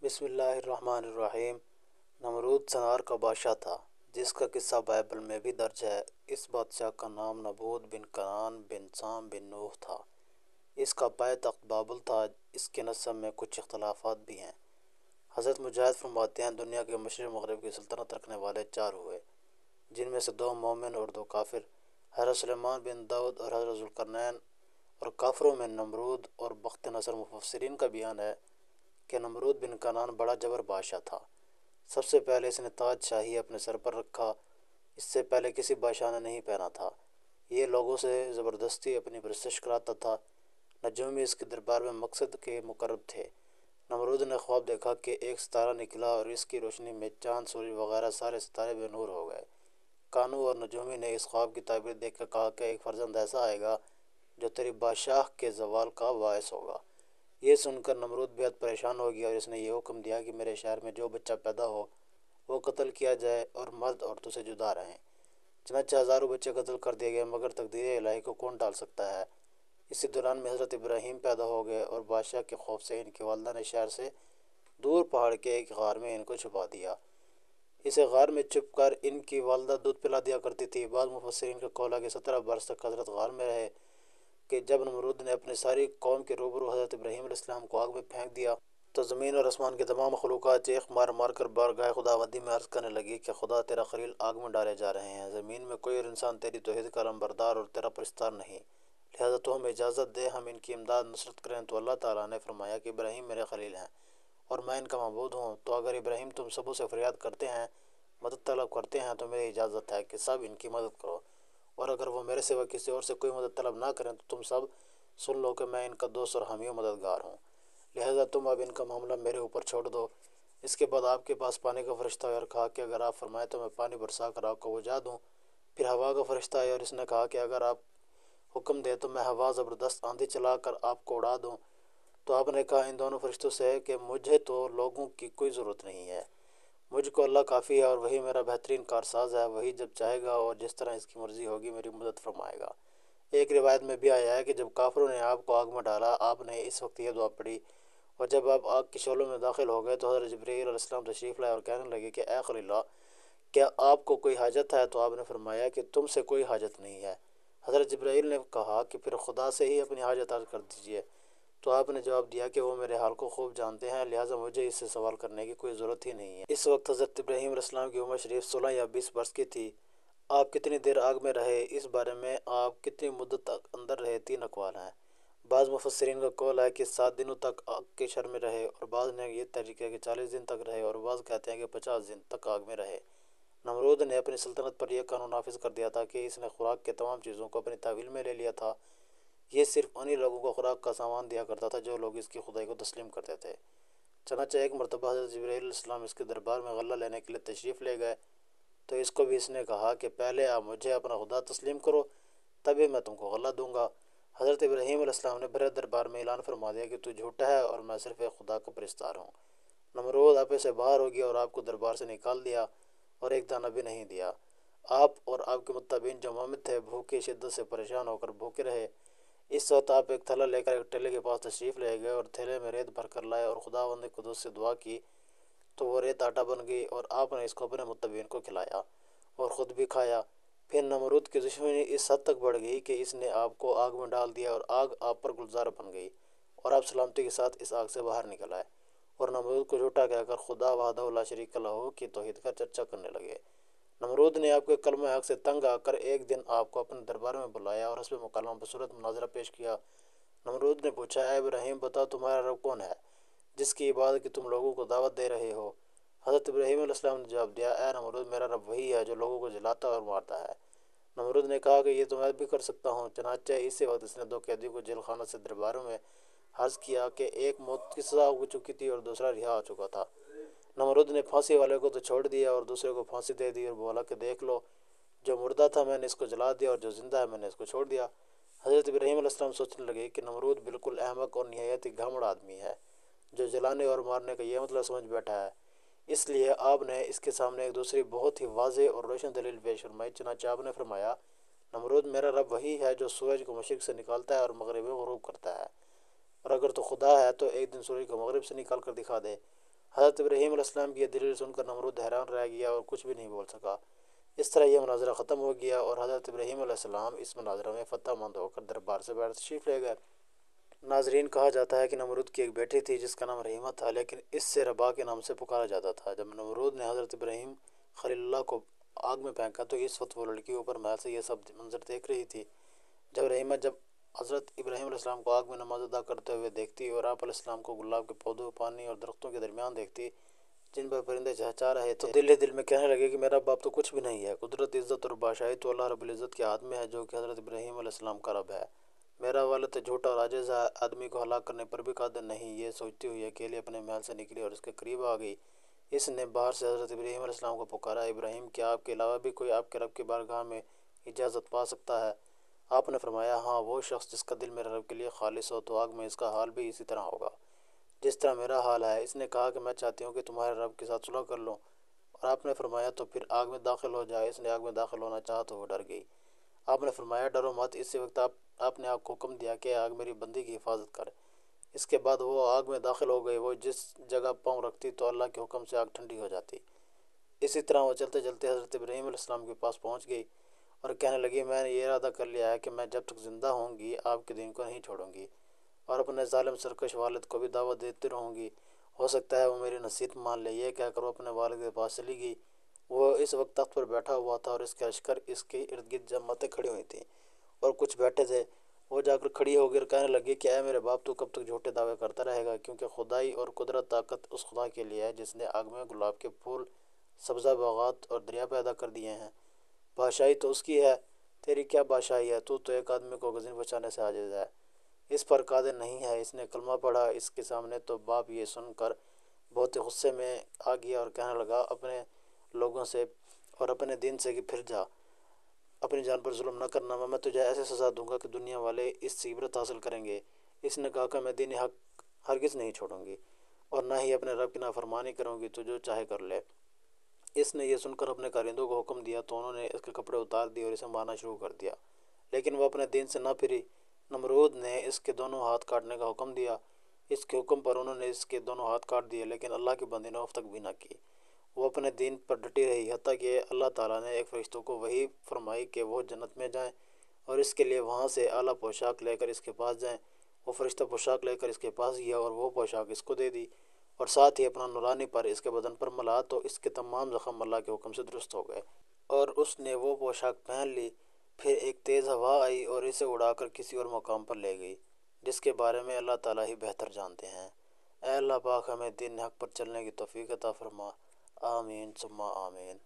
بسم اللہ الرحمن الرحیم۔ نمرود سنار کا بادشاہ تھا جس کا قصہ بائبل میں بھی درج ہے۔ اس بادشاہ کا نام نبوت بن کنعان بن سام بن نوح تھا۔ اس کا پائے تخت بابل تھا۔ اس کے نسب میں کچھ اختلافات بھی ہیں۔ حضرت مجاہد فرماتے ہیں دنیا کے مشرق مغرب کی سلطنت رکھنے والے 4 ہوئے، جن میں سے 2 مومن اور 2 کافر، حضرت سلیمان بن داؤد اور حضرت ذوالقرنین۔ اور کافروں میں نمرود اور بخت نصر۔ مفسرین کا بیان ہے کہ نمرود بن کنعان بڑا جبر بادشاہ تھا۔ سب سے پہلے اس نے تاج شاہی اپنے سر پر رکھا۔ اس سے پہلے کسی بادشاہ نے نہیں پہنا تھا۔ یہ لوگوں سے زبردستی اپنی پرستش کراتا تھا۔ نجومی اس کے دربار میں مقصد کے مقرب تھے۔ نمرود نے خواب دیکھا کہ ایک ستارہ نکلا اور اس کی روشنی میں چاند، سورج وغیرہ سارے ستارے بے نور ہو گئے۔ کانو اور نجومی نے اس خواب کی تعبیر دیکھ کر کہا کہ ایک فرزند ایسا آئے گا جو تیری بادشاہ کے زوال کا باعث ہوگا۔ یہ سن کر نمرود بہت پریشان ہو گیا اور اس نے یہ حکم دیا کہ میرے شہر میں جو بچہ پیدا ہو وہ قتل کیا جائے اور مرد عورتوں سے جدا رہیں۔ چنانچہ ہزاروں بچے قتل کر دیے گئے، مگر تقدیر الہی کو کون ٹال سکتا ہے۔ اسی دوران میں حضرت ابراہیم پیدا ہو گئے اور بادشاہ کے خوف سے ان کی والدہ نے شہر سے دور پہاڑ کے ایک غار میں ان کو چھپا دیا۔ اسے غار میں چھپ کر ان کی والدہ دودھ پلا دیا کرتی تھی۔ بعض مفسرین کا قول ہے کہ 17 برس تک حضرت غار میں رہے کہ جب نمرود نے اپنی ساری قوم کے روبرو حضرت ابراہیم علیہ السلام کو آگ میں پھینک دیا تو زمین اور آسمان کی تمام مخلوقات چیخ مار مار کر بارگاہ خداوندی میں عرض کرنے لگی کہ خدا تیرا خلیل آگ میں ڈالے جا رہے ہیں۔ زمین میں کوئی اور انسان تیری توحید کا علمبردار اور تیرا پرستار نہیں، لہذا تو ہمیں اجازت دے ہم ان کی امداد نصرت کریں۔ تو اللہ تعالیٰ نے فرمایا کہ ابراہیم میرے خلیل ہیں اور میں ان کا معبود ہوں، تو اگر ابراہیم تم سبوں سے فریاد کرتے ہیں، مدد طلب کرتے ہیں تو میری اجازت ہے کہ سب ان کی مدد کرو، اور اگر وہ میرے سوا کسی اور سے کوئی مدد طلب نہ کریں تو تم سب سن لو کہ میں ان کا دوست اور حامی و مددگار ہوں، لہذا تم اب ان کا معاملہ میرے اوپر چھوڑ دو۔ اس کے بعد آپ کے پاس پانی کا فرشتہ آیا اور کہا کہ اگر آپ فرمائیں تو میں پانی برسا کر آگ کو بجھا دوں۔ پھر ہوا کا فرشتہ آیا اور اس نے کہا کہ اگر آپ حکم دیں تو میں ہوا زبردست آندھی چلا کر آپ کو اڑا دوں۔ تو آپ نے کہا ان دونوں فرشتوں سے کہ مجھے تو لوگوں کی کوئی ضرورت نہیں ہے، مجھ کو اللہ کافی ہے اور وہی میرا بہترین کارساز ہے۔ وہی جب چاہے گا اور جس طرح اس کی مرضی ہوگی میری مدد فرمائے گا۔ ایک روایت میں بھی آیا ہے کہ جب کافروں نے آپ کو آگ میں ڈالا، آپ نے اس وقت یہ دعا پڑھی، اور جب آپ آگ کے شعلوں میں داخل ہو گئے تو حضرت جبرائیل علیہ السلام تشریف لائے اور کہنے لگے کہ اے خلیل اللہ، کیا آپ کو کوئی حاجت ہے؟ تو آپ نے فرمایا کہ تم سے کوئی حاجت نہیں ہے۔ حضرت جبرائیل نے کہا کہ پھر خدا سے ہی اپنی حاجت عرض کر دیجئے۔ تو آپ نے جواب دیا کہ وہ میرے حال کو خوب جانتے ہیں، لہٰذا مجھے اس سے سوال کرنے کی کوئی ضرورت ہی نہیں ہے۔ اس وقت حضرت ابراہیم علیہ السلام کی عمر شریف 16 یا 20 برس کی تھی۔ آپ کتنی دیر آگ میں رہے، اس بارے میں آپ کتنی مدت تک اندر رہے، 3 اقوال ہیں۔ بعض مفسرین کا قول ہے کہ 7 دنوں تک آگ کے شر میں رہے، اور بعض نے یہ تحریک کیا کہ 40 دن تک رہے، اور بعض کہتے ہیں کہ 50 دن تک آگ میں رہے۔ نمرود نے اپنی سلطنت پر یہ قانون نافذ کر دیا تھا کہ اس نے خوراک کے تمام چیزوں کو اپنی تحویل میں لے لیا تھا۔ یہ صرف انہی لوگوں کو خوراک کا سامان دیا کرتا تھا جو لوگ اس کی خدائی کو تسلیم کرتے تھے۔ چنانچہ ایک مرتبہ حضرت جبرائیل علیہ السلام اس کے دربار میں غلہ لینے کے لیے تشریف لے گئے تو اس کو بھی اس نے کہا کہ پہلے آپ مجھے اپنا خدا تسلیم کرو، تبھی میں تم کو غلہ دوں گا۔ حضرت ابراہیم علیہ السلام نے بھرے دربار میں اعلان فرما دیا کہ تو جھوٹا ہے اور میں صرف ایک خدا کا پرستار ہوں۔ نمرود آپے سے باہر ہو گیا اور آپ کو دربار سے نکال دیا اور ایک دانہ بھی نہیں دیا۔ آپ اور آپ کے متبعین جو مومن تھے بھوکے شدت سے پریشان ہو کر بھوکے رہے۔ اس وقت آپ ایک تھیلا لے کر ایک ٹیلے کے پاس تشریف لے گئے اور تھیلے میں ریت بھر کر لائے اور خداوند قدوس سے دعا کی تو وہ ریت آٹا بن گئی، اور آپ نے اس کو اپنے متبعین کو کھلایا اور خود بھی کھایا۔ پھر نمرود کی دشمنی اس حد تک بڑھ گئی کہ اس نے آپ کو آگ میں ڈال دیا اور آگ آپ پر گلزار بن گئی، اور آپ سلامتی کے ساتھ اس آگ سے باہر نکل آئے اور نمرود کو جھوٹا کہہ کر خدا وحدہ لا شریک لہ کی توحید کا چرچا کرنے لگے۔ نمرود نے آپ کے کلمہ حق سے تنگ آ کر ایک دن آپ کو اپنے دربار میں بلایا اور حسب مکالمہ بصورت مناظرہ پیش کیا۔ نمرود نے پوچھا اے ابراہیم بتاؤ تمہارا رب کون ہے جس کی عبادت کی تم لوگوں کو دعوت دے رہے ہو؟ حضرت ابراہیم علیہ السلام نے جواب دیا اے نمرود میرا رب وہی ہے جو لوگوں کو جلاتا اور مارتا ہے۔ نمرود نے کہا کہ یہ تو میں بھی کر سکتا ہوں۔ چنانچہ اسی وقت اس نے 2 قیدیوں کو جیل خانہ سے درباروں میں عرض کیا کہ ایک موت کی سزا ہو چکی تھی اور دوسرا رہا ہو چکا تھا۔ نمرود نے پھانسی والے کو تو چھوڑ دیا اور دوسرے کو پھانسی دے دی اور بولا کہ دیکھ لو، جو مردہ تھا میں نے اس کو جلا دیا اور جو زندہ ہے میں نے اس کو چھوڑ دیا۔ حضرت ابراہیم علیہ السلام سوچنے لگے کہ نمرود بالکل احمق اور نہایت ہی گھمڑ آدمی ہے جو جلانے اور مارنے کا یہ مطلب سمجھ بیٹھا ہے۔ اس لیے آپ نے اس کے سامنے ایک دوسری بہت ہی واضح اور روشن دلیل پیش فرمائی۔ چنانچہ آپ نے فرمایا نمرود میرا رب وہی ہے جو سورج کو مشرق سے نکالتا ہے اور مغرب میں غروب کرتا ہے، اور اگر تو خدا ہے تو ایک دن سورج کو مغرب سے نکال کر دکھا دے، حضرت ابراہیم علیہ السلام کی یہ دلیل سن کر نمرود حیران رہ گیا اور کچھ بھی نہیں بول سکا۔ اس طرح یہ مناظرہ ختم ہو گیا اور حضرت ابراہیم علیہ السلام اس مناظرہ میں فتح مند ہو کر دربار سے باہر تشریف لے گئے۔ ناظرین، کہا جاتا ہے کہ نمرود کی ایک بیٹی تھی جس کا نام رحیمہ تھا، لیکن اس سے ربا کے نام سے پکارا جاتا تھا۔ جب نمرود نے حضرت ابراہیم خلیل اللہ کو آگ میں پھینکا تو اس وقت وہ لڑکی اوپر محل سے یہ سب منظر دیکھ رہی تھی۔ جب حضرت ابراہیم علیہ السلام کو آگ میں نماز ادا کرتے ہوئے دیکھتی اور آپ علیہ السلام کو گلاب کے پودوں، پانی اور درختوں کے درمیان دیکھتی جن پر پرندے چہچہا رہے تھے، تو دل ہی دل میں کہنے لگے کہ میرا باپ تو کچھ بھی نہیں ہے۔ قدرت، عزت اور بادشاہی تو اللہ رب العزت کے ہاتھ میں ہے، جو کہ حضرت ابراہیم علیہ السلام کا رب ہے۔ میرا والد تو جھوٹا اور عاجز ہے، آدمی کو ہلاک کرنے پر بھی قادر نہیں۔ یہ سوچتی ہوئی اکیلے اپنے محل سے نکلی اور اس کے قریب آ گئی۔ اس نے باہر سے حضرت ابراہیم علیہ السلام کو پکارا، ابراہیم، کیا آپ کے علاوہ بھی کوئی آپ کے رب کی بارگاہ میں اجازت پا سکتا ہے؟ آپ نے فرمایا، ہاں، وہ شخص جس کا دل میرے رب کے لیے خالص ہو، تو آگ میں اس کا حال بھی اسی طرح ہوگا جس طرح میرا حال ہے۔ اس نے کہا کہ میں چاہتی ہوں کہ تمہارے رب کے ساتھ صلح کر لوں، اور آپ نے فرمایا تو پھر آگ میں داخل ہو جائے۔ اس نے آگ میں داخل ہونا چاہا تو وہ ڈر گئی۔ آپ نے فرمایا، ڈرو مت۔ اسی وقت آپ نے آگ کو حکم دیا کہ آگ میری بندی کی حفاظت کر۔ اس کے بعد وہ آگ میں داخل ہو گئی۔ وہ جس جگہ پاؤں رکھتی تو اللہ کے حکم سے آگ ٹھنڈی ہو جاتی۔ اسی طرح وہ چلتے چلتے حضرت ابراہیم علیہ السلام کے پاس پہنچ گئی اور کہنے لگی، میں نے یہ ارادہ کر لیا ہے کہ میں جب تک زندہ ہوں گی آپ کے دین کو نہیں چھوڑوں گی، اور اپنے ظالم سرکش والد کو بھی دعوت دیتی رہوں گی۔ ہو سکتا ہے وہ میری نصیحت مان لے۔ یہ کہہ کر وہ اپنے والد کے پاس چلی گئی۔ وہ اس وقت تخت پر بیٹھا ہوا تھا اور اس کے عسکر اس کے ارد گرد جماعتیں کھڑی ہوئی تھیں اور کچھ بیٹھے تھے۔ وہ جا کر کھڑی ہو کر کہنے لگی کہ اے میرے باپ، تو کب تک جھوٹے دعوے کرتا رہے گا؟ کیونکہ خدائی اور قدرت طاقت اس خدا کے لیے ہے جس نے آگ میں گلاب کے پھول، سبزہ باغات اور دریا پیدا کر دیے ہیں۔ بادشاہی تو اس کی ہے، تیری کیا بادشاہی ہے؟ تو ایک آدمی کو غزنی بچانے سے عاجز ہے، اس پر قادر نہیں ہے۔ اس نے کلمہ پڑھا۔ اس کے سامنے تو باپ یہ سن کر بہت ہی غصے میں آ گیا اور کہنے لگا، اپنے لوگوں سے اور اپنے دین سے کہ پھر جا، اپنی جان پر ظلم نہ کرنا، میں تجھے ایسے سزا دوں گا کہ دنیا والے اس سے عبرت حاصل کریں گے۔ اس نے کہا کہ میں دین حق ہرگز نہیں چھوڑوں گی اور نہ ہی اپنے رب کی نافرمانی کروں گی، تو جو چاہے کر لے۔ اس نے یہ سن کر اپنے کارندوں کو حکم دیا تو انہوں نے اس کے کپڑے اتار دیے اور اسے مارنا شروع کر دیا، لیکن وہ اپنے دین سے نہ پھری۔ نمرود نے اس کے دونوں ہاتھ کاٹنے کا حکم دیا۔ اس کے حکم پر انہوں نے اس کے دونوں ہاتھ کاٹ دیے، لیکن اللہ کی بندی نے اف تک بھی نہ کی۔ وہ اپنے دین پر ڈٹی رہی، حتیٰ کہ اللہ تعالیٰ نے ایک فرشتوں کو وحی فرمائی کہ وہ جنت میں جائیں اور اس کے لیے وہاں سے اعلیٰ پوشاک لے کر اس کے پاس جائیں۔ وہ فرشتہ پوشاک لے کر اس کے پاس گیا اور وہ پوشاک اس کو دے دی، اور ساتھ ہی اپنا نورانی پر اس کے بدن پر ملا، تو اس کے تمام زخم اللہ کے حکم سے درست ہو گئے اور اس نے وہ پوشاک پہن لی۔ پھر ایک تیز ہوا آئی اور اسے اڑا کر کسی اور مقام پر لے گئی، جس کے بارے میں اللہ تعالیٰ ہی بہتر جانتے ہیں۔ اے اللہ پاک، ہمیں دین حق پر چلنے کی توفیق عطا فرما۔ آمین ثم آمین۔